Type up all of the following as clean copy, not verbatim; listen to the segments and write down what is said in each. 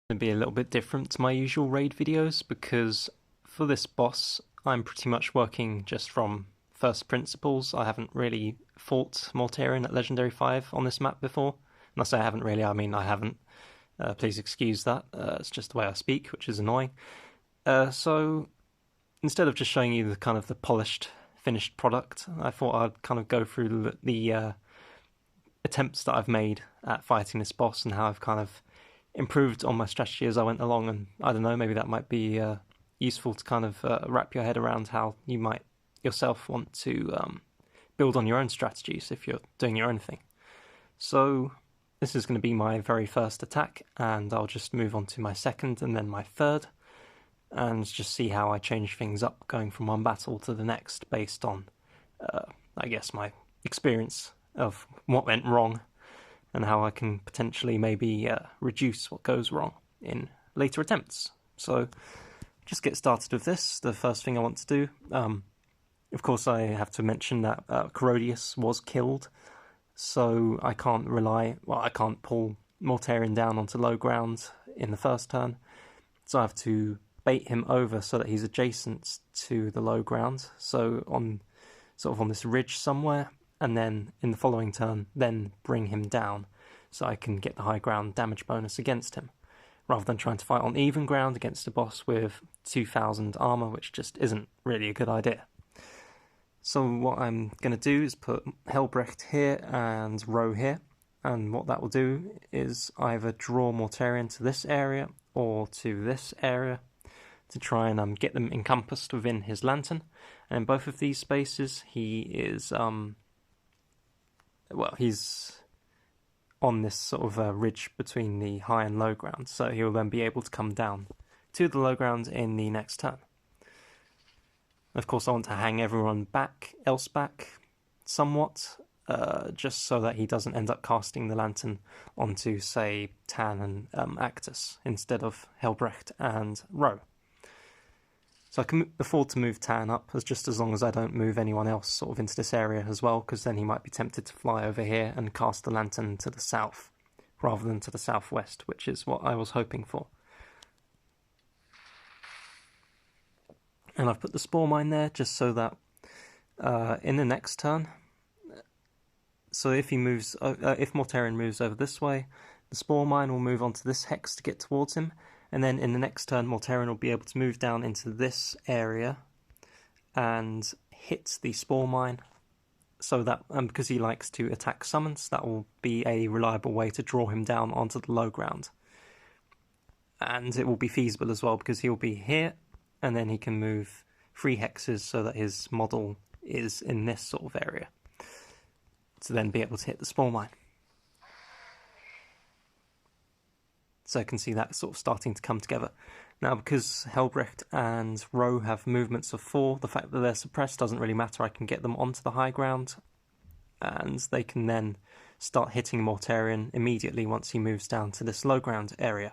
To be a little bit different to my usual raid videos because for this boss I'm pretty much working just from first principles. I haven't really fought Mortarion at Legendary 5 on this map before. And I say I haven't really, I mean I haven't. Please excuse that. It's just the way I speak, which is annoying. So instead of just showing you the kind of the polished, finished product, I thought I'd kind of go through the attempts that I've made at fighting this boss and how I've kind of improved on my strategy as I went along. And I don't know, maybe that might be useful to kind of wrap your head around how you might yourself want to build on your own strategies if you're doing your own thing. So this is going to be my very first attack, and I'll just move on to my second and then my third, and just see how I change things up going from one battle to the next based on, I guess, my experience of what went wrong and how I can potentially maybe reduce what goes wrong in later attempts. So just get started with this. The first thing I want to do, of course I have to mention that Corodius was killed, so I can't I can't pull Mortarion down onto low ground in the first turn, so I have to bait him over so that he's adjacent to the low ground, so on this ridge somewhere, and then in the following turn then bring him down so I can get the high ground damage bonus against him, rather than trying to fight on even ground against a boss with 2000 armor, which just isn't really a good idea. So what I'm going to do is put Helbrecht here and Row here, and what that will do is either draw Mortarion to this area or to this area to try and get them encompassed within his lantern. And in both of these spaces he is he's on this sort of ridge between the high and low ground, so he will then be able to come down to the low ground in the next turn. Of course I want to hang everyone back somewhat, just so that he doesn't end up casting the lantern onto, say, Tan and Actus instead of Helbrecht and Row. So I can afford to move Tan up as long as I don't move anyone else sort of into this area as well, because then he might be tempted to fly over here and cast the lantern to the south rather than to the southwest, which is what I was hoping for. And I've put the Spore Mine there just so that in the next turn, so if Mortarion moves over this way, the Spore Mine will move onto this hex to get towards him, and then in the next turn Mortarion will be able to move down into this area and hit the Spore Mine, so that, because he likes to attack summons, that will be a reliable way to draw him down onto the low ground. And it will be feasible as well, because he'll be here, and then he can move 3 hexes so that his model is in this sort of area, to then be able to hit the Spore Mine. So I can see that sort of starting to come together. Now, because Helbrecht and Row have movements of 4, the fact that they're suppressed doesn't really matter. I can get them onto the high ground, and they can then start hitting Mortarion immediately once he moves down to this low ground area.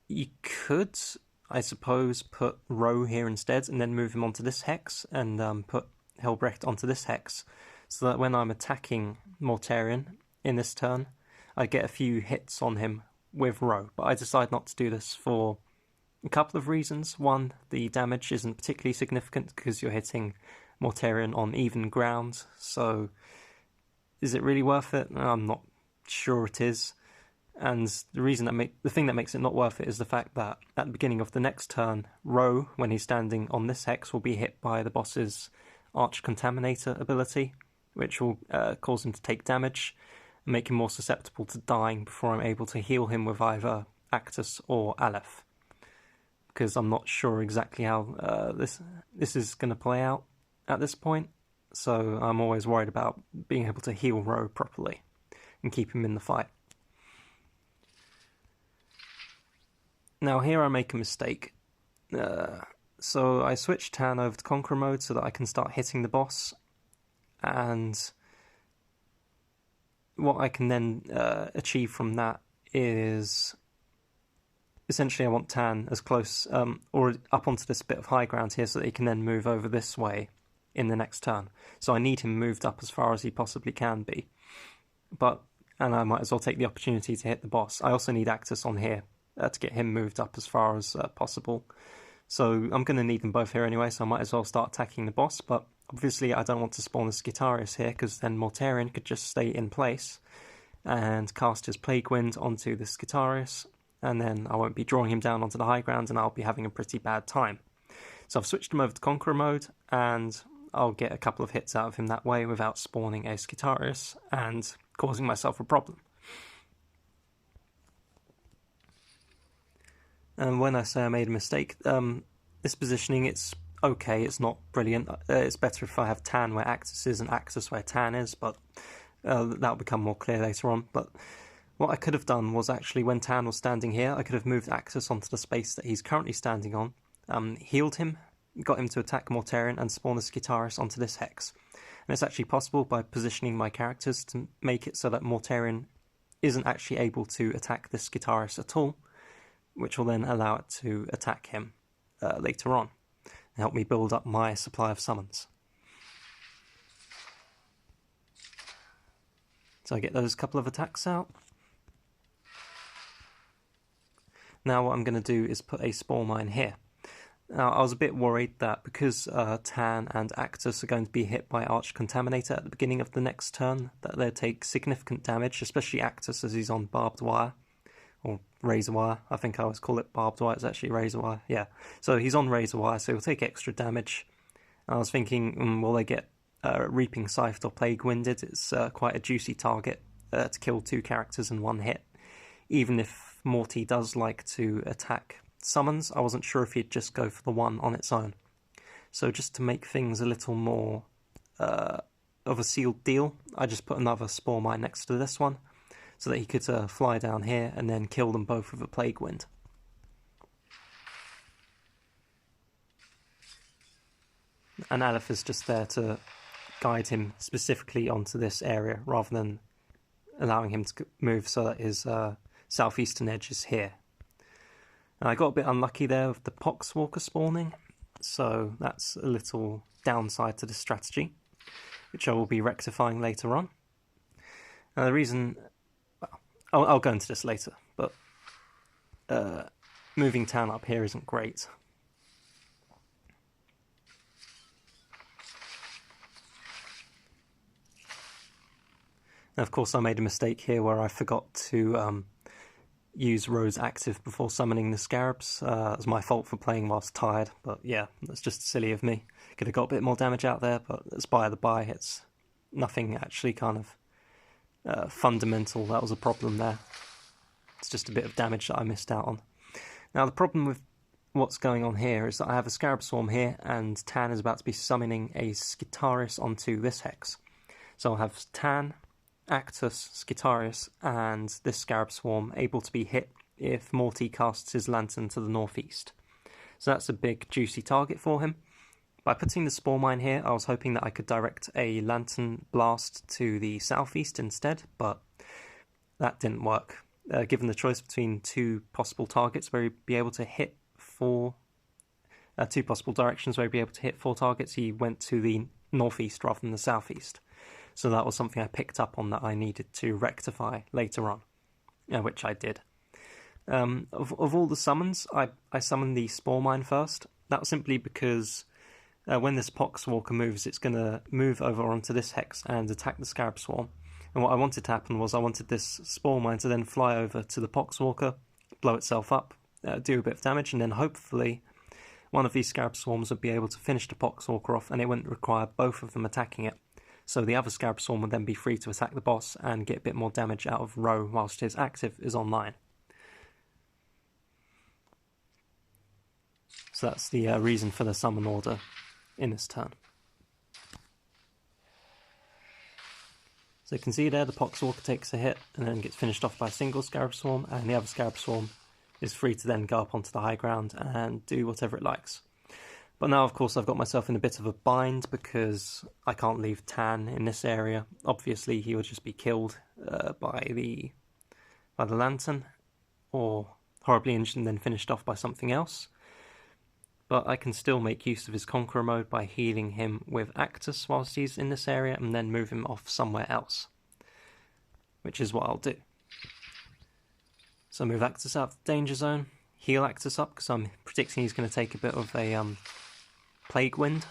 You could, I suppose, put Row here instead and then move him onto this hex, and put Helbrecht onto this hex, so that when I'm attacking Mortarion in this turn, I get a few hits on him with Row. But I decide not to do this for a couple of reasons. One, the damage isn't particularly significant because you're hitting Mortarion on even ground, so is it really worth it? I'm not sure it is. And the thing that makes it not worth it is the fact that at the beginning of the next turn, Row, when he's standing on this hex, will be hit by the boss's Arch Contaminator ability, which will cause him to take damage and make him more susceptible to dying before I'm able to heal him with either Actus or Aleph. Because I'm not sure exactly how this is going to play out at this point, so I'm always worried about being able to heal Row properly and keep him in the fight. Now here I make a mistake. So I switch Tan over to Conqueror mode so that I can start hitting the boss, and what I can then achieve from that is essentially I want Tan as close or up onto this bit of high ground here so that he can then move over this way in the next turn. So I need him moved up as far as he possibly can be. But and I might as well take the opportunity to hit the boss. I also need Actus on here to get him moved up as far as possible. So I'm going to need them both here anyway, so I might as well start attacking the boss, but obviously I don't want to spawn a Skitarius here, because then Mortarion could just stay in place and cast his Plague Wind onto the Skitarius, and then I won't be drawing him down onto the high ground, and I'll be having a pretty bad time. So I've switched him over to Conqueror mode, and I'll get a couple of hits out of him that way without spawning a Skitarius and causing myself a problem. And when I say I made a mistake, this positioning, it's okay, it's not brilliant. It's better if I have Tan where Actus is and Actus where Tan is, but that'll become more clear later on. But what I could have done was actually, when Tan was standing here, I could have moved Actus onto the space that he's currently standing on, healed him, got him to attack Mortarion, and spawn a Skitarius onto this hex. And it's actually possible by positioning my characters to make it so that Mortarion isn't actually able to attack this Skitarius at all, which will then allow it to attack him later on and help me build up my supply of summons. So I get those couple of attacks out. Now what I'm going to do is put a Spore Mine here. Now I was a bit worried that because Tan and Actus are going to be hit by Arch Contaminator at the beginning of the next turn, that they'll take significant damage, especially Actus as he's on Barbed Wire. Or Razor Wire, I think I always call it Barbed Wire, it's actually Razor Wire, yeah. So he's on Razor Wire, so he'll take extra damage. I was thinking, will they get Reaping Scythed or Plague Winded? It's quite a juicy target to kill two characters in one hit. Even if Morty does like to attack summons, I wasn't sure if he'd just go for the one on its own. So just to make things a little more of a sealed deal, I just put another Spore Mine next to this one, so that he could fly down here and then kill them both with a Plague Wind. And Aleph is just there to guide him specifically onto this area, rather than allowing him to move so that his southeastern edge is here. And I got a bit unlucky there with the Poxwalker spawning, so that's a little downside to this strategy, which I will be rectifying later on. Now the reason... I'll go into this later, but moving Tan up here isn't great. And of course I made a mistake here where I forgot to use Rose active before summoning the Scarabs. It was my fault for playing whilst tired, but yeah, that's just silly of me. Could have got a bit more damage out there, but it's by the by, it's nothing actually kind of fundamental. That was a problem there. It's just a bit of damage that I missed out on. Now the problem with what's going on here is that I have a Scarab Swarm here, and Tan is about to be summoning a Skitarius onto this hex. So I'll have Tan, Actus, Skitarius, and this Scarab Swarm able to be hit if Morty casts his Lantern to the northeast. So that's a big juicy target for him. By putting the Spore Mine here, I was hoping that I could direct a Lantern Blast to the southeast instead, but that didn't work. Given the choice between two possible targets where he'd be able to hit two possible directions where he'd be able to hit 4 targets, he went to the northeast rather than the southeast. So that was something I picked up on that I needed to rectify later on, which I did. Of all the summons, I summoned the Spore Mine first. That was simply because when this Poxwalker moves, it's going to move over onto this hex and attack the Scarab Swarm. And what I wanted to happen was I wanted this Spore Mine to then fly over to the Poxwalker, blow itself up, do a bit of damage, and then hopefully one of these Scarab Swarms would be able to finish the Poxwalker off, and it wouldn't require both of them attacking it. So the other Scarab Swarm would then be free to attack the boss and get a bit more damage out of Ro whilst his active is online. So that's the reason for the summon order in this turn. So you can see there the Poxwalker takes a hit and then gets finished off by a single Scarab Swarm, and the other Scarab Swarm is free to then go up onto the high ground and do whatever it likes. But now, of course, I've got myself in a bit of a bind because I can't leave Tan in this area. Obviously, he would just be killed by the Lantern, or horribly injured and then finished off by something else. But I can still make use of his Conqueror mode by healing him with Actus whilst he's in this area and then move him off somewhere else, which is what I'll do. So move Actus out of the danger zone, heal Actus up, because I'm predicting he's going to take a bit of a Plague Wind.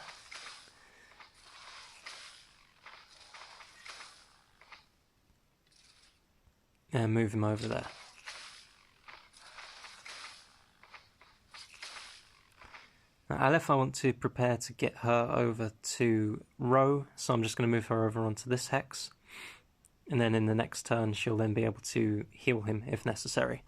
And move him over there. Now, Aleph, I want to prepare to get her over to Ro, so I'm just going to move her over onto this hex. And then in the next turn, she'll then be able to heal him if necessary.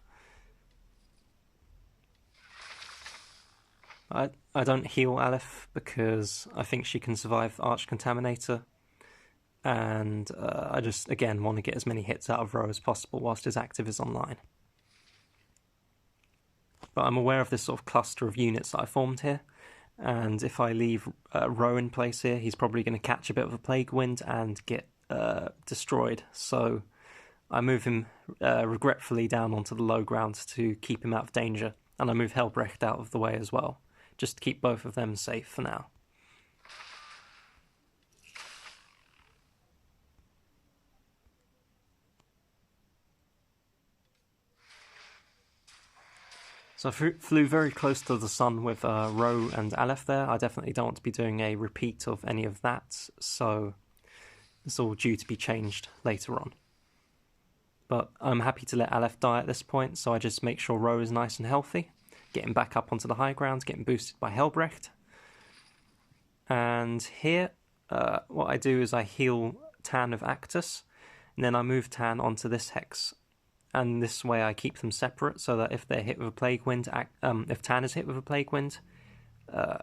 I don't heal Aleph because I think she can survive Arch Contaminator. And I just, again, want to get as many hits out of Ro as possible whilst his active is online. But I'm aware of this sort of cluster of units that I formed here, and if I leave Ro in place here, he's probably going to catch a bit of a Plague Wind and get destroyed. So I move him regretfully down onto the low ground to keep him out of danger, and I move Helbrecht out of the way as well, just to keep both of them safe for now. So I flew very close to the sun with Ro and Aleph there. I definitely don't want to be doing a repeat of any of that, so it's all due to be changed later on. But I'm happy to let Aleph die at this point, so I just make sure Ro is nice and healthy, get him back up onto the high ground, getting boosted by Helbrecht. And here, what I do is I heal Tan of Actus, and then I move Tan onto this hex. And this way I keep them separate, so that if they're hit with a Plague Wind, if Tan is hit with a Plague Wind,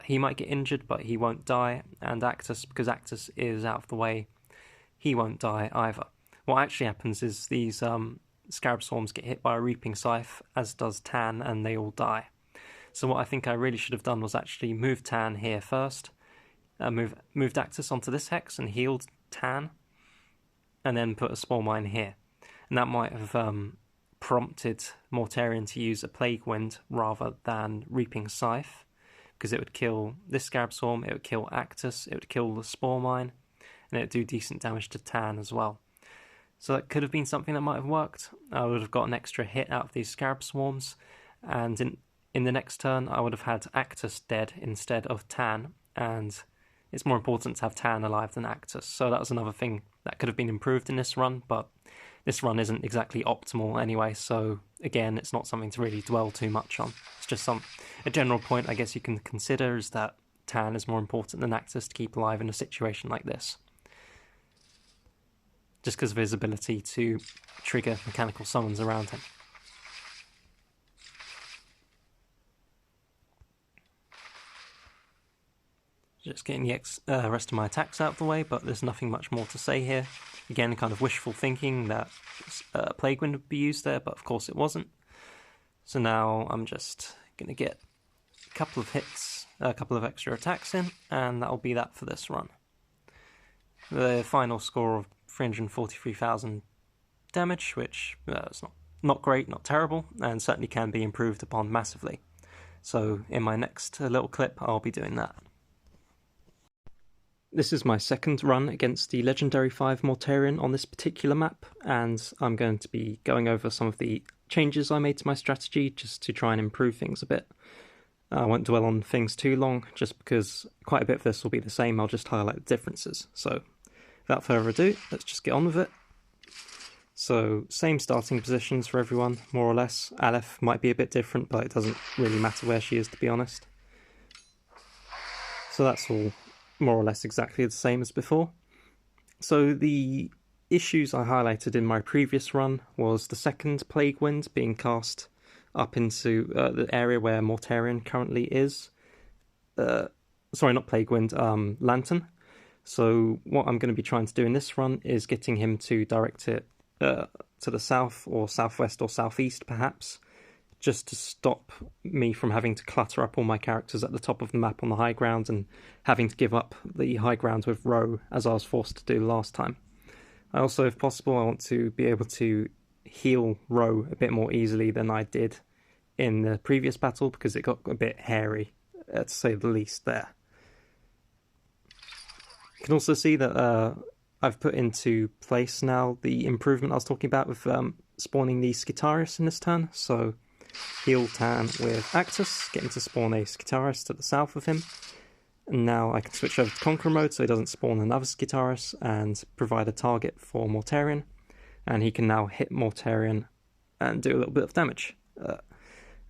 he might get injured, but he won't die. And Actus, because Actus is out of the way, he won't die either. What actually happens is these Scarab Swarms get hit by a Reaping Scythe, as does Tan, and they all die. So what I think I really should have done was actually move Tan here first, moved Actus onto this hex and healed Tan, and then put a Spore Mine here. And that might have prompted Mortarion to use a Plague Wind rather than Reaping Scythe, because it would kill this Scarab Swarm, it would kill Actus, it would kill the Spore Mine, and it would do decent damage to Tan as well. So that could have been something that might have worked. I would have got an extra hit out of these Scarab Swarms, and in the next turn I would have had Actus dead instead of Tan, and it's more important to have Tan alive than Actus. So that was another thing that could have been improved in this run, but this run isn't exactly optimal anyway, so again, it's not something to really dwell too much on. It's just a general point I guess you can consider is that Tan is more important than Actus to keep alive in a situation like this. Just because of his ability to trigger mechanical summons around him. Just getting the rest of my attacks out of the way, but there's nothing much more to say here. Again, kind of wishful thinking that Plague Wind would be used there, but of course it wasn't. So now I'm just going to get a couple of hits, a couple of extra attacks in, and that'll be that for this run. The final score of 343,000 damage, which is not great, not terrible, and certainly can be improved upon massively. So in my next little clip, I'll be doing that. This is my second run against the Legendary 5 Mortarion on this particular map, and I'm going to be going over some of the changes I made to my strategy just to try and improve things a bit. I won't dwell on things too long, just because quite a bit of this will be the same. I'll just highlight the differences. So without further ado, let's just get on with it. So same starting positions for everyone, more or less. Aleph might be a bit different, but it doesn't really matter where she is, to be honest. So that's all more or less exactly the same as before. So the issues I highlighted in my previous run was the second Plague Wind being cast up into the area where Mortarion currently is. Sorry, not Plague Wind, Lantern. So what I'm going to be trying to do in this run is getting him to direct it to the south or southwest or southeast perhaps, just to stop me from having to clutter up all my characters at the top of the map on the high ground and having to give up the high ground with Ro as I was forced to do last time. I also, if possible, I want to be able to heal Ro a bit more easily than I did in the previous battle, because it got a bit hairy, to say the least there. You can also see that I've put into place now the improvement I was talking about with spawning the Skitaris in this turn. So heal Tan with Actus, get him to spawn a Skitaris to the south of him. And now I can switch over to Conqueror mode so he doesn't spawn another Skitaris and provide a target for Mortarion. And he can now hit Mortarion and do a little bit of damage.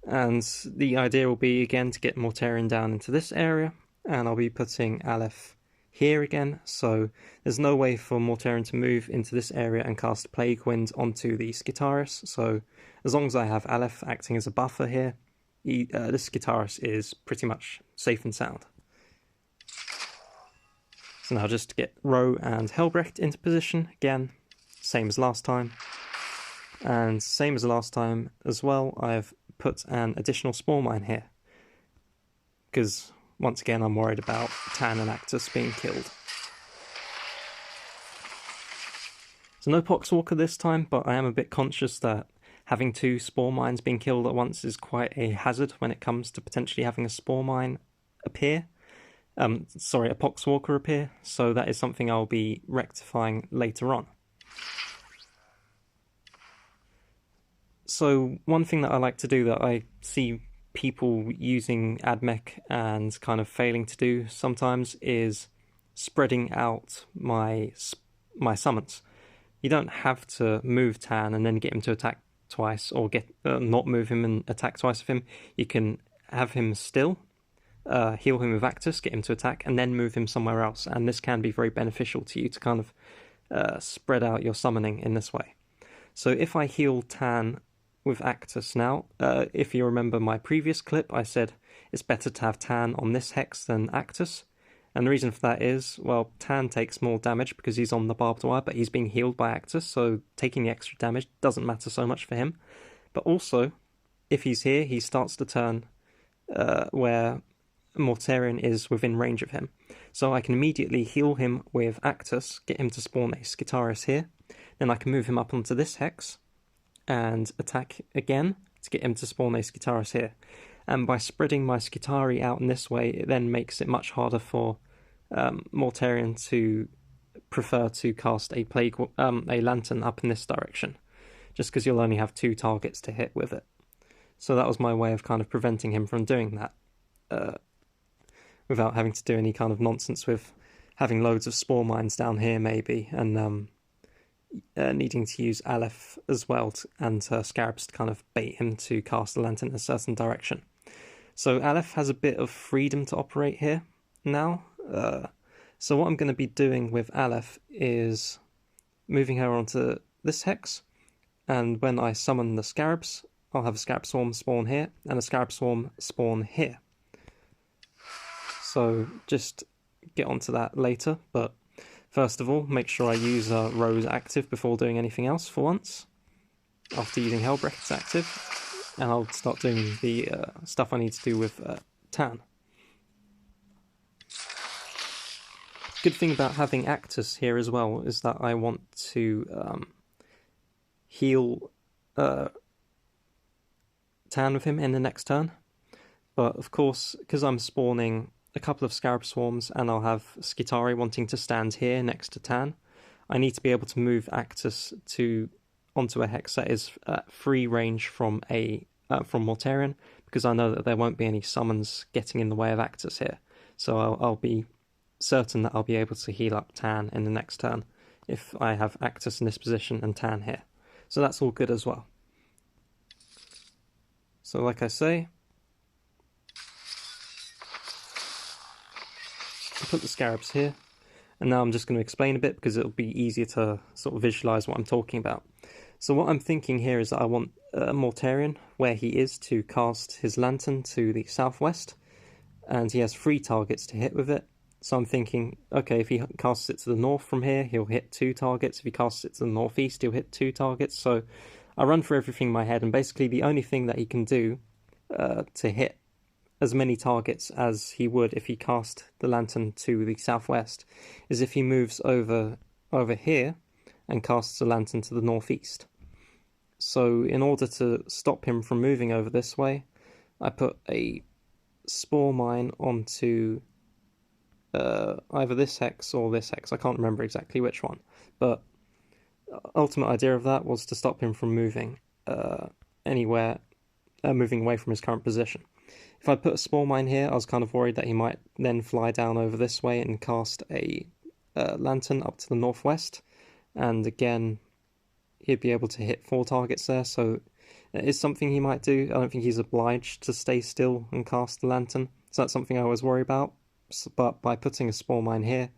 And the idea will be again to get Mortarion down into this area, and I'll be putting Aleph here again, so there's no way for Mortarion to move into this area and cast Plague Wind onto the Skitaris, so as long as I have Aleph acting as a buffer here, this Skitaris is pretty much safe and sound. So now just to get Ro and Helbrecht into position, again, same as last time. And same as last time as well, I've put an additional spawn mine here. Because, once again, I'm worried about Tan and Actus being killed. So no Poxwalker this time, but I am a bit conscious that having two spawn mines being killed at once is quite a hazard when it comes to potentially having a spawn mine appear. A Poxwalker appear, so that is something I'll be rectifying later on. So one thing that I like to do that I see people using AdMech and kind of failing to do sometimes is spreading out my summons. You don't have to move Tan and then get him to attack twice, or not move him and attack twice with him. You can have him still, heal him with Actus, get him to attack, and then move him somewhere else. And this can be very beneficial to you to kind of spread out your summoning in this way. So if I heal Tan with Actus now, if you remember my previous clip, I said it's better to have Tan on this hex than Actus. And the reason for that is, well, Tan takes more damage because he's on the barbed wire, but he's being healed by Actus, so taking the extra damage doesn't matter so much for him. But also, if he's here, he starts to turn where Mortarion is within range of him. So I can immediately heal him with Actus, get him to spawn a Skitaris here. Then I can move him up onto this hex and attack again to get him to spawn a Skitaris here. And by spreading my Skitari out in this way, it then makes it much harder for Mortarion to prefer to cast a lantern up in this direction, just because you'll only have two targets to hit with it. So that was my way of kind of preventing him from doing that, without having to do any kind of nonsense with having loads of spawn mines down here maybe, and needing to use Aleph as well and Scarabs to kind of bait him to cast a lantern in a certain direction. So Aleph has a bit of freedom to operate here now. So what I'm going to be doing with Aleph is moving her onto this hex, and when I summon the Scarabs, I'll have a Scarab Swarm spawn here and a Scarab Swarm spawn here. So just get onto that later, but first of all, make sure I use Rose active before doing anything else for once. After using Helbrecht's active, and I'll start doing the stuff I need to do with Tan. Good thing about having Actus here as well is that I want to heal Tan with him in the next turn. But of course, because I'm spawning a couple of Scarab Swarms and I'll have Skitari wanting to stand here next to Tan, I need to be able to move Actus onto a hex that is free range from Mortarion, because I know that there won't be any summons getting in the way of Actus here. So I'll be certain that I'll be able to heal up Tan in the next turn if I have Actus in this position and Tan here. So that's all good as well. So like I say, I put the Scarabs here, and now I'm just going to explain a bit because it'll be easier to sort of visualize what I'm talking about. So what I'm thinking here is that I want Mortarion, where he is, to cast his lantern to the southwest, and he has 3 targets to hit with it. So I'm thinking, okay, if he casts it to the north from here, he'll hit 2 targets. If he casts it to the northeast, he'll hit 2 targets. So I run through everything in my head, and basically the only thing that he can do to hit as many targets as he would if he cast the lantern to the southwest is if he moves over here and casts a lantern to the northeast. So in order to stop him from moving over this way, I put a spore mine onto either this hex or this hex. I can't remember exactly which one, but ultimate idea of that was to stop him from moving anywhere, moving away from his current position. If I put a spore mine here, I was kind of worried that he might then fly down over this way and cast a lantern up to the northwest, and again he'd be able to hit 4 targets there, so it is something he might do. I don't think he's obliged to stay still and cast the lantern, so that's something I always worry about. But by putting a spore mine here,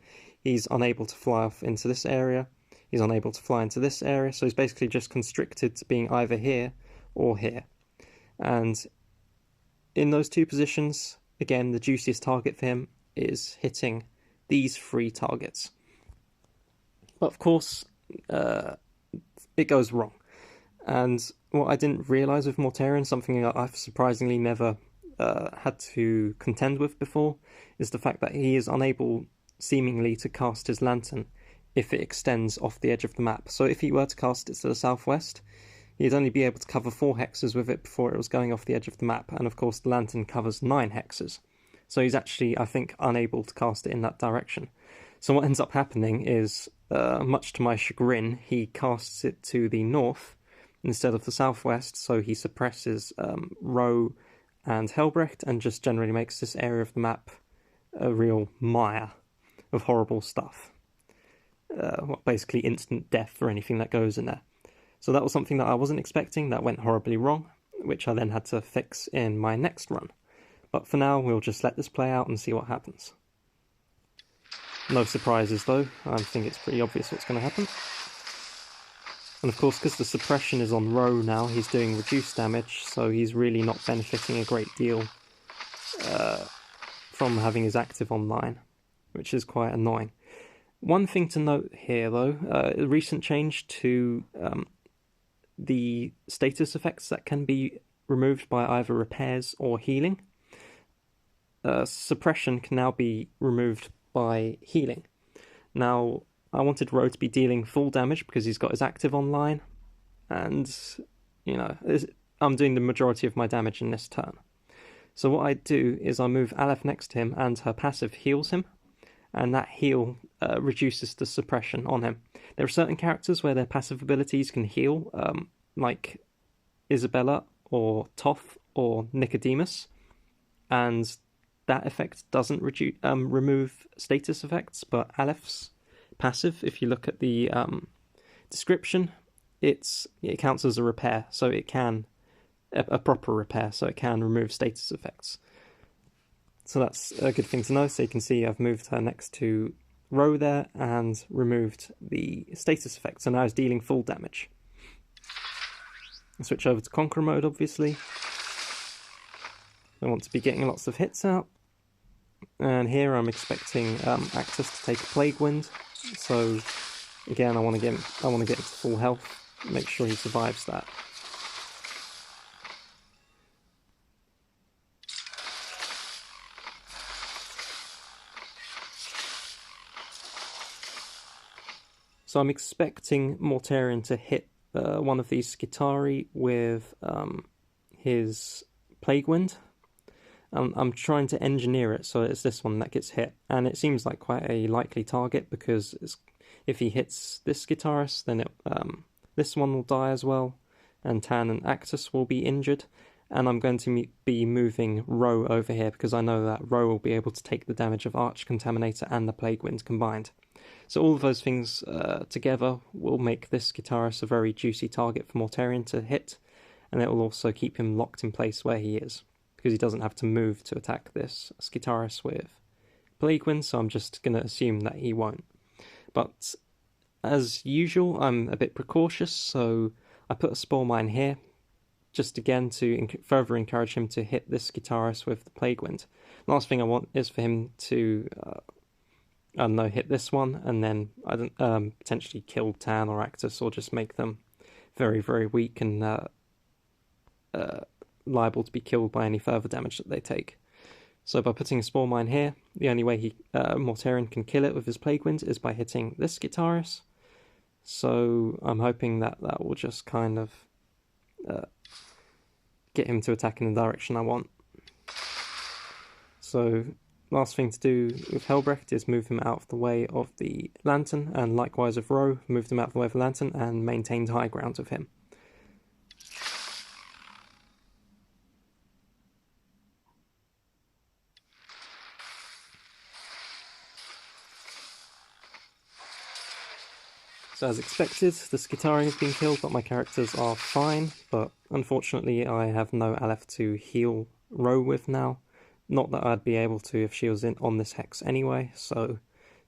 he's unable to fly off into this area, he's unable to fly into this area, so he's basically just constricted to being either here or here. And in those 2 positions, again, the juiciest target for him is hitting these 3 targets. But of course, it goes wrong. And what I didn't realise with Mortarion, something that I've surprisingly never had to contend with before, is the fact that he is unable, seemingly, to cast his lantern if it extends off the edge of the map. So if he were to cast it to the southwest, he'd only be able to cover 4 hexes with it before it was going off the edge of the map, and of course the lantern covers 9 hexes. So he's actually, I think, unable to cast it in that direction. So what ends up happening is, much to my chagrin, he casts it to the north instead of the southwest, so he suppresses Roe and Helbrecht and just generally makes this area of the map a real mire of horrible stuff. Basically instant death for anything that goes in there. So that was something that I wasn't expecting, that went horribly wrong, which I then had to fix in my next run. But for now, we'll just let this play out and see what happens. No surprises though, I think it's pretty obvious what's going to happen. And of course, because the suppression is on Roe now, he's doing reduced damage, so he's really not benefiting a great deal from having his active online, which is quite annoying. One thing to note here though, a recent change to the status effects that can be removed by either repairs or healing. Suppression can now be removed by healing. Now, I wanted Roe to be dealing full damage because he's got his active online, and, you know, I'm doing the majority of my damage in this turn. So what I do is I move Aleph next to him, and her passive heals him, and that heal reduces the suppression on him. There are certain characters where their passive abilities can heal, like Isabella or Toph or Nicodemus, and that effect doesn't remove status effects, but Aleph's passive, if you look at the description, it counts as a repair, so it can, a proper repair, so it can remove status effects. So that's a good thing to know. So you can see I've moved her next to Roe there and removed the status effects, so now it's dealing full damage. I'll switch over to Conqueror mode, obviously. I want to be getting lots of hits out. And here I'm expecting Actus to take a Plague Wind. So again, I want to get him to full health, make sure he survives that. So I'm expecting Mortarion to hit one of these Skitari with his Plague Wind. I'm trying to engineer it so it's this one that gets hit, and it seems like quite a likely target because if he hits this Skitaris, then this one will die as well, and Tan and Actus will be injured, and I'm going to be moving Roe over here because I know that Roe will be able to take the damage of Arch Contaminator and the Plague Wind combined. So all of those things together will make this Skitaris a very juicy target for Mortarion to hit, and it will also keep him locked in place where he is, because he doesn't have to move to attack this Skitaris with Plague Wind, so I'm just going to assume that he won't. But as usual, I'm a bit precautious, so I put a Spore Mine here, just again to further encourage him to hit this Skitaris with the Plague Wind. Last thing I want is for him to, I don't know, hit this one, and then potentially kill Tan or Actus, or just make them very, very weak and liable to be killed by any further damage that they take. So by putting a Spore Mine here, the only way Mortarion can kill it with his Plague Wind is by hitting this Skitaris. So I'm hoping that that will just kind of get him to attack in the direction I want. So last thing to do with Helbrecht is move him out of the way of the lantern, and likewise with Ro, move them out of the way of the lantern and maintained high ground with him. So as expected, the Skitari have been killed, but my characters are fine, but unfortunately I have no Aleph to heal Ro with now. Not that I'd be able to if she was in on this hex anyway, so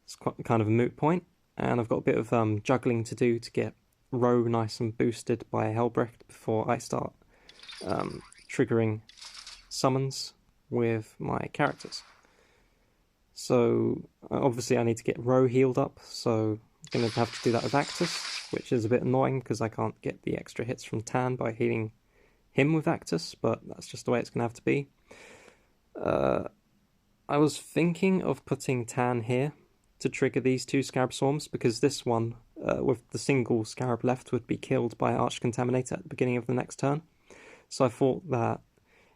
it's quite kind of a moot point. And I've got a bit of juggling to do to get Ro nice and boosted by Helbrecht before I start triggering summons with my characters. So obviously I need to get Ro healed up, so I'm going to have to do that with Actus, which is a bit annoying because I can't get the extra hits from Tan by healing him with Actus, but that's just the way it's going to have to be. I was thinking of putting Tan here to trigger these two Scarab Swarms, because this one, with the single Scarab left, would be killed by Arch Contaminator at the beginning of the next turn. So I thought that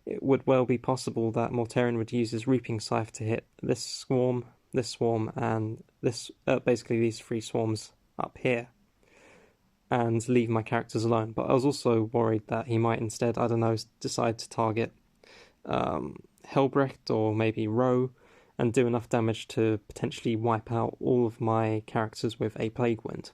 it would well be possible that Mortarion would use his Reaping Scythe to hit this swarm, and this, basically these three swarms up here, and leave my characters alone. But I was also worried that he might instead, I don't know, decide to target Helbrecht or maybe Ro, and do enough damage to potentially wipe out all of my characters with a Plague Wind.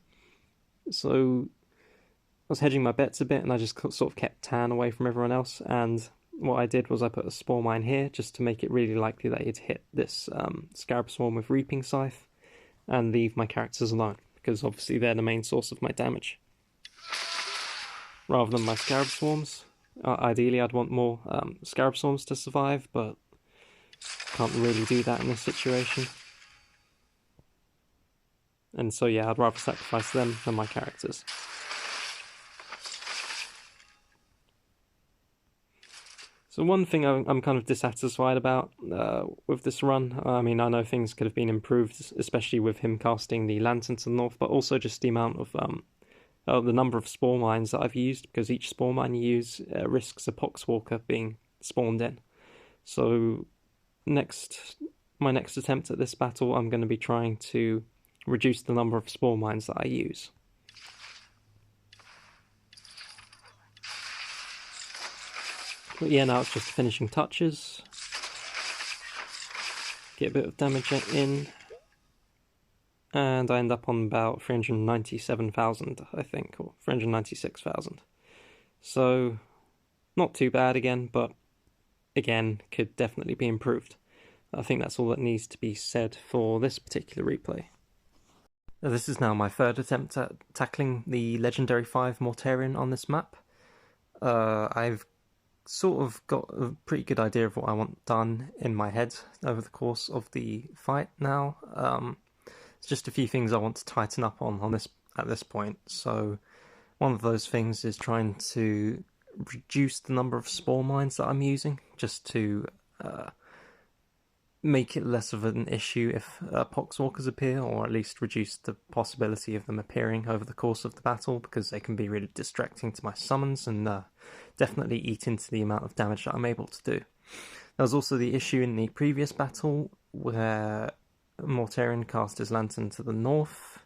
So I was hedging my bets a bit, and I just sort of kept Tan away from everyone else, and what I did was I put a Spore Mine here just to make it really likely that he'd hit this Scarab Swarm with Reaping Scythe, and leave my characters alone, because obviously they're the main source of my damage, rather than my Scarab Swarms. Ideally I'd want more Scarab Swarms to survive, but can't really do that in this situation. And so yeah, I'd rather sacrifice them than my characters. So one thing I'm kind of dissatisfied about with this run, I mean, I know things could have been improved, especially with him casting the Lantern to the north, but also just the amount of the number of Spore Mines that I've used, because each Spore Mine you use risks a Poxwalker being spawned in. So my next attempt at this battle, I'm going to be trying to reduce the number of Spore Mines that I use. But yeah, now it's just finishing touches. Get a bit of damage in. And I end up on about 397,000, I think, or 396,000. So, not too bad again, but again, could definitely be improved. I think that's all that needs to be said for this particular replay. This is now my third attempt at tackling the Legendary 5 Mortarion on this map. I've sort of got a pretty good idea of what I want done in my head over the course of the fight now. It's just a few things I want to tighten up on this at this point. So one of those things is trying to reduce the number of Spore Mines that I'm using, just to make it less of an issue if Poxwalkers appear, or at least reduce the possibility of them appearing over the course of the battle, because they can be really distracting to my summons and definitely eat into the amount of damage that I'm able to do. There was also the issue in the previous battle where Mortarion cast his Lantern to the north,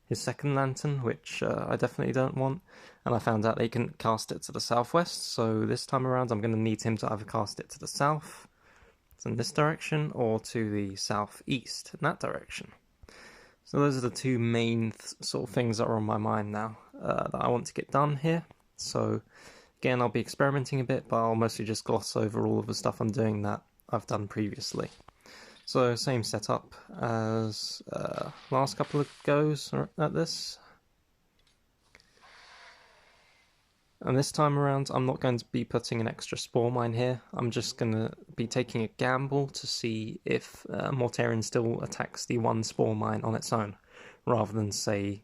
his second Lantern, which I definitely don't want, and I found out they couldn't cast it to the southwest, so this time around I'm going to need him to either cast it to the south, in this direction, or to the southeast, in that direction. So those are the two main sort of things that are on my mind now, that I want to get done here. So again, I'll be experimenting a bit, but I'll mostly just gloss over all of the stuff I'm doing that I've done previously. So same setup as last couple of goes at this. And this time around, I'm not going to be putting an extra Spore Mine here. I'm just going to be taking a gamble to see if Mortarion still attacks the one Spore Mine on its own, rather than, say,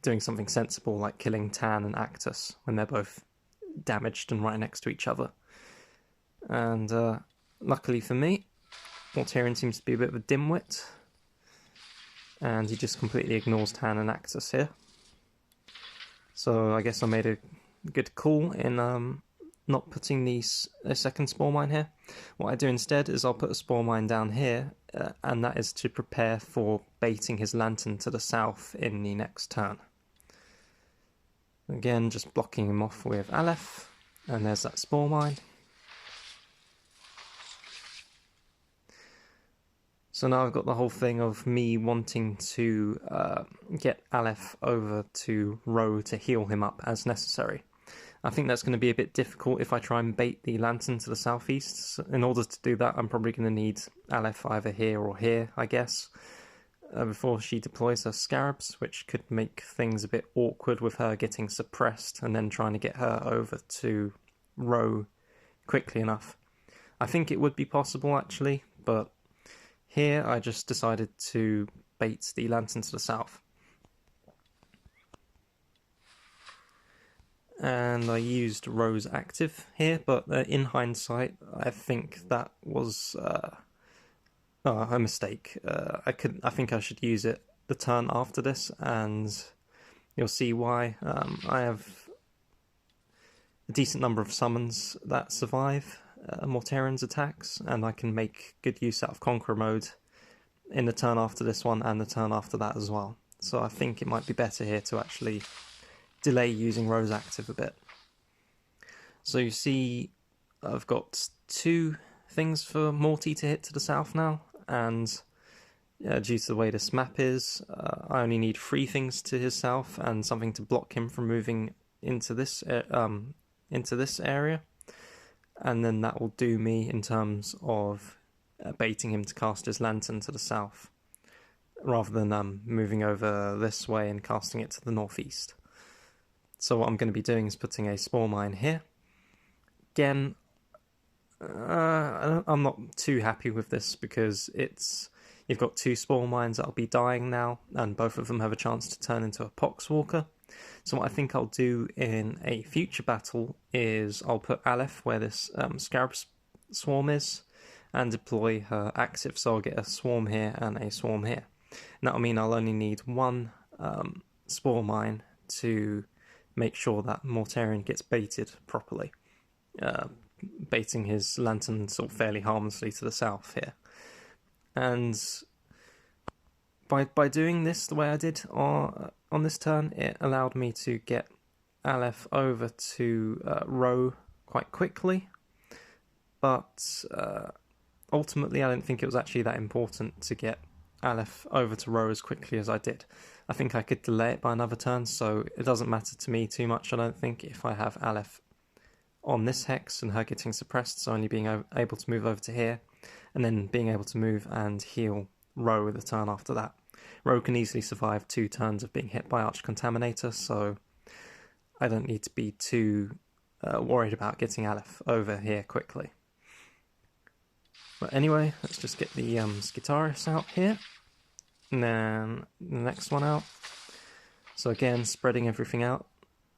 doing something sensible like killing Tan and Actus when they're both damaged and right next to each other. And luckily for me, Mortarion seems to be a bit of a dimwit, and he just completely ignores Tan and Actus here. So I guess I made a good call in not putting a second spore mine here. What I do instead is I'll put a spore mine down here, and that is to prepare for baiting his lantern to the south in the next turn. Again, just blocking him off with Aleph, and there's that spore mine. So now I've got the whole thing of me wanting to get Aleph over to Ro to heal him up as necessary. I think that's going to be a bit difficult if I try and bait the lantern to the southeast. So in order to do that, I'm probably going to need Aleph either here or here, I guess, before she deploys her scarabs, which could make things a bit awkward with her getting suppressed and then trying to get her over to Ro quickly enough. I think it would be possible, actually, but here I just decided to bait the lantern to the south. And I used Rose active here, but in hindsight, I think that was a mistake. I think I should use it the turn after this, and you'll see why. I have a decent number of summons that survive Mortarion's attacks, and I can make good use out of Conqueror mode in the turn after this one and the turn after that as well. So I think it might be better here to actually delay using Rose active a bit. So you see I've got 2 things for Morty to hit to the south now, and due to the way this map is, I only need 3 things to his south and something to block him from moving into this area, and then that will do me in terms of baiting him to cast his lantern to the south, rather than moving over this way and casting it to the northeast. So what I'm going to be doing is putting a spore mine here. Again, I'm not too happy with this because you've got 2 spore mines that'll be dying now, and both of them have a chance to turn into a poxwalker. So what I think I'll do in a future battle is I'll put Aleph where this scarab swarm is and deploy her active, so I'll get a swarm here and a swarm here. And that'll mean I'll only need 1 spore mine to make sure that Mortarion gets baited properly, baiting his lantern sort of fairly harmlessly to the south here. And by doing this the way I did on this turn, it allowed me to get Aleph over to Ro quite quickly, but ultimately I didn't think it was actually that important to get Aleph over to Ro as quickly as I did. I think I could delay it by another turn, so it doesn't matter to me too much, I don't think, if I have Aleph on this hex and her getting suppressed, so only being able to move over to here, and then being able to move and heal Ro the turn after that. Ro can easily survive 2 turns of being hit by Arch Contaminator, so I don't need to be too worried about getting Aleph over here quickly. But anyway, let's just get the Skitaris out here, and then the next one out. So again, spreading everything out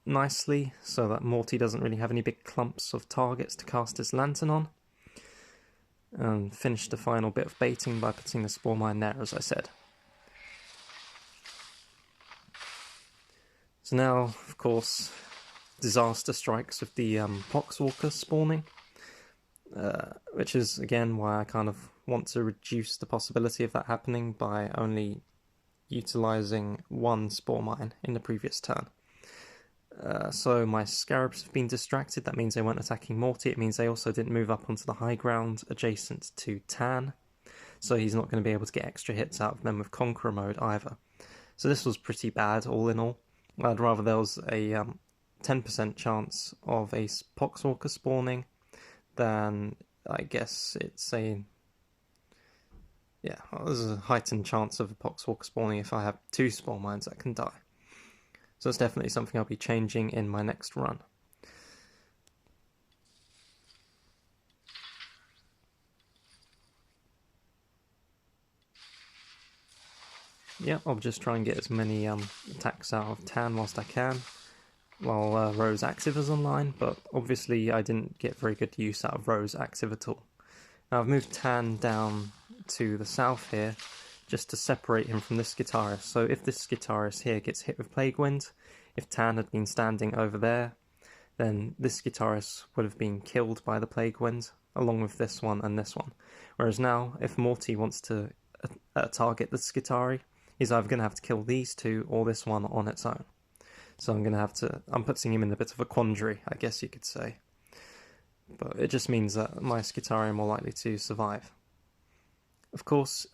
nicely so that Morty doesn't really have any big clumps of targets to cast his lantern on. And finish the final bit of baiting by putting the spore mine there, as I said. So now, of course, disaster strikes with the Poxwalker spawning, which is again why I kind of want to reduce the possibility of that happening by only utilising 1 spore mine in the previous turn. So my scarabs have been distracted. That means they weren't attacking Morty. It means they also didn't move up onto the high ground adjacent to Tan, so he's not going to be able to get extra hits out of them with Conqueror mode either. So this was pretty bad all in all. I'd rather there was a 10% chance of a Poxwalker spawning than, I guess it's there's a heightened chance of a Poxwalker spawning if I have 2 spawn mines that can die. So it's definitely something I'll be changing in my next run. Yeah, I'll just try and get as many attacks out of Tan whilst I can, while Rose active is online, but obviously I didn't get very good use out of Rose active at all. Now I've moved Tan down to the south here, just to separate him from this Skitaris. So if this Skitaris here gets hit with Plague Wind, if Tan had been standing over there, then this guitarist would have been killed by the Plague Wind, along with this one and this one. Whereas now, if Morty wants to target the Skitari, he's either going to have to kill these two or this one on its own. So I'm putting him in a bit of a quandary, I guess you could say. But it just means that my Skitari are more likely to survive. Of course,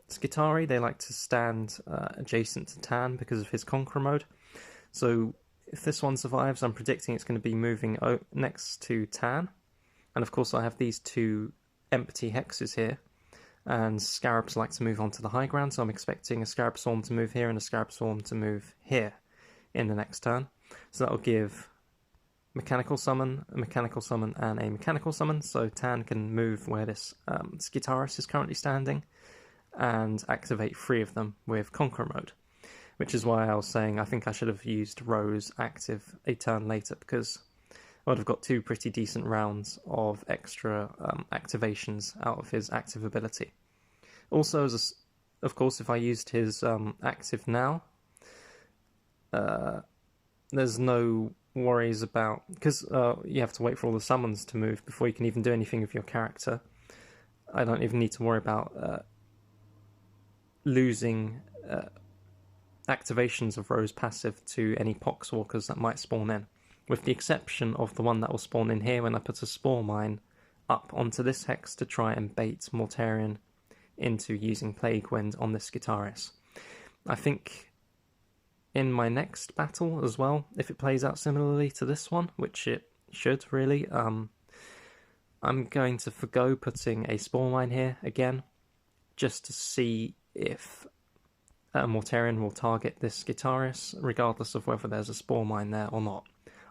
Skitari, they like to stand adjacent to Tan because of his Conqueror mode. So if this one survives, I'm predicting it's going to be moving next to Tan. And of course I have these two empty hexes here. And Scarabs like to move onto the high ground, so I'm expecting a Scarab Swarm to move here and a Scarab Swarm to move here in the next turn. So that'll give Mechanical Summon, a Mechanical Summon, and a Mechanical Summon, so Tan can move where this Skitaris is currently standing, and activate 3 of them with Conqueror mode. Which is why I was saying I think I should have used Rose active a turn later, because I would have got 2 pretty decent rounds of extra activations out of his active ability. Also, of course, if I used his active now, there's no worries about, because you have to wait for all the summons to move before you can even do anything with your character. I don't even need to worry about losing activations of Rose passive to any Poxwalkers that might spawn in, with the exception of the one that will spawn in here when I put a Spore Mine up onto this hex to try and bait Mortarion into using Plague Wind on this Skitaris. I think in my next battle as well, if it plays out similarly to this one, which it should really, I'm going to forgo putting a Spore Mine here again, just to see if Mortarion will target this Skitaris, regardless of whether there's a Spore Mine there or not.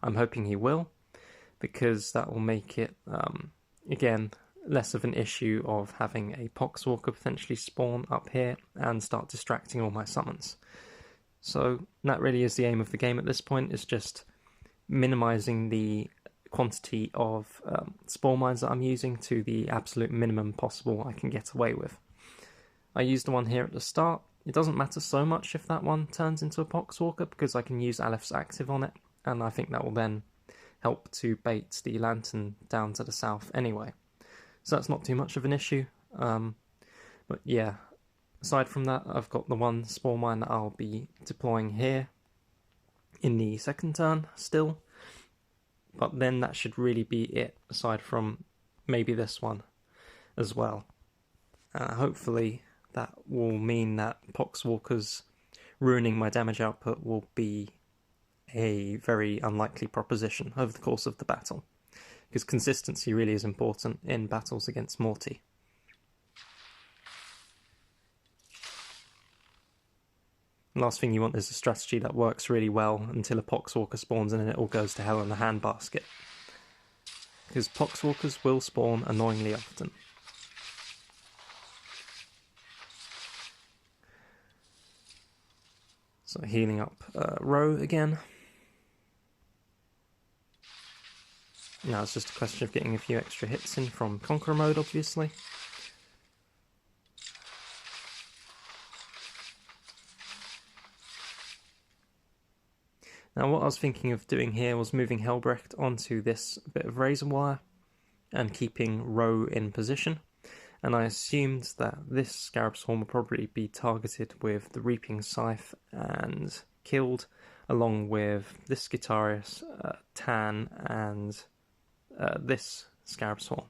I'm hoping he will, because that will make it, again, less of an issue of having a Poxwalker potentially spawn up here and start distracting all my summons. So that really is the aim of the game at this point, is just minimizing the quantity of Spore Mines that I'm using to the absolute minimum possible I can get away with. I used the one here at the start. It doesn't matter so much if that one turns into a Poxwalker, because I can use Alepht's active on it, and I think that will then help to bait the Lantern down to the south anyway. So that's not too much of an issue. But yeah, aside from that, I've got the one Spore Mine that I'll be deploying here in the second turn still. But then that should really be it, aside from maybe this one as well. Hopefully that will mean that Poxwalkers ruining my damage output will be a very unlikely proposition over the course of the battle, because consistency really is important in battles against Morty. Last thing you want is a strategy that works really well until a Poxwalker spawns and then it all goes to hell in the handbasket, because Poxwalkers will spawn annoyingly often. So healing up Row again. Now it's just a question of getting a few extra hits in from Conqueror mode, obviously. Now what I was thinking of doing here was moving Helbrecht onto this bit of razor wire and keeping Row in position. And I assumed that this Scarab Swarm will probably be targeted with the Reaping Scythe and killed, along with this Skitaris, Tan, and this Scarab Swarm.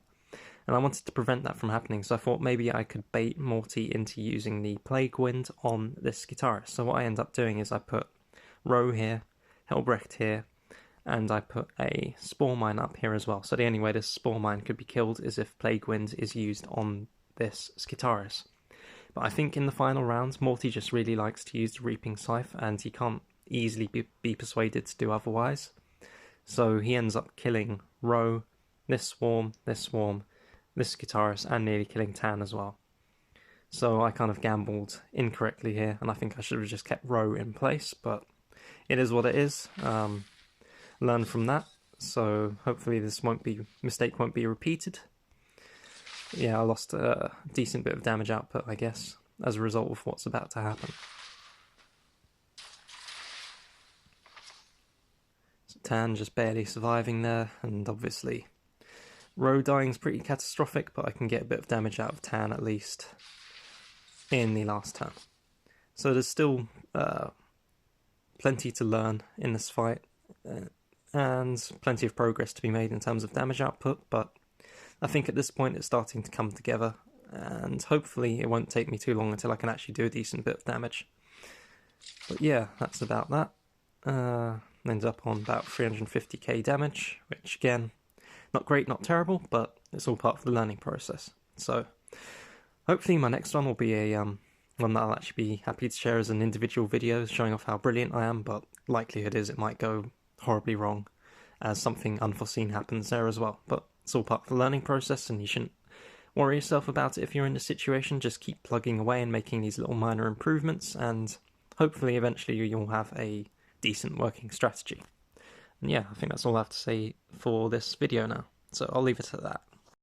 And I wanted to prevent that from happening, so I thought maybe I could bait Morty into using the Plague Wind on this Skitaris. So what I end up doing is I put Row here, Helbrecht here, and I put a Spore Mine up here as well. So the only way this Spore Mine could be killed is if Plague Wind is used on this Skitaris. But I think in the final rounds, Morty just really likes to use the Reaping Scythe, and he can't easily be persuaded to do otherwise. So he ends up killing Row, this Swarm, this Skitaris, and nearly killing Tan as well. So I kind of gambled incorrectly here, and I think I should have just kept Row in place, but it is what it is. Learn from that, so hopefully this mistake won't be repeated. Yeah, I lost a decent bit of damage output, I guess, as a result of what's about to happen. So tan just barely surviving there, and obviously row dying is pretty catastrophic, but I can get a bit of damage out of tan at least in the last turn. So there's still plenty to learn in this fight, and plenty of progress to be made in terms of damage output, but I think at this point it's starting to come together, and hopefully it won't take me too long until I can actually do a decent bit of damage. But yeah, that's about that. Ends up on about 350k damage, which again, not great, not terrible, but it's all part of the learning process. So hopefully my next one will be a one that I'll actually be happy to share as an individual video showing off how brilliant I am, but likelihood is it might go horribly wrong as something unforeseen happens there as well. But it's all part of the learning process, and you shouldn't worry yourself about it if you're in this situation. Just keep plugging away and making these little minor improvements, and hopefully eventually you'll have a decent working strategy. And yeah, I think that's all I have to say for this video now, so I'll leave it at that.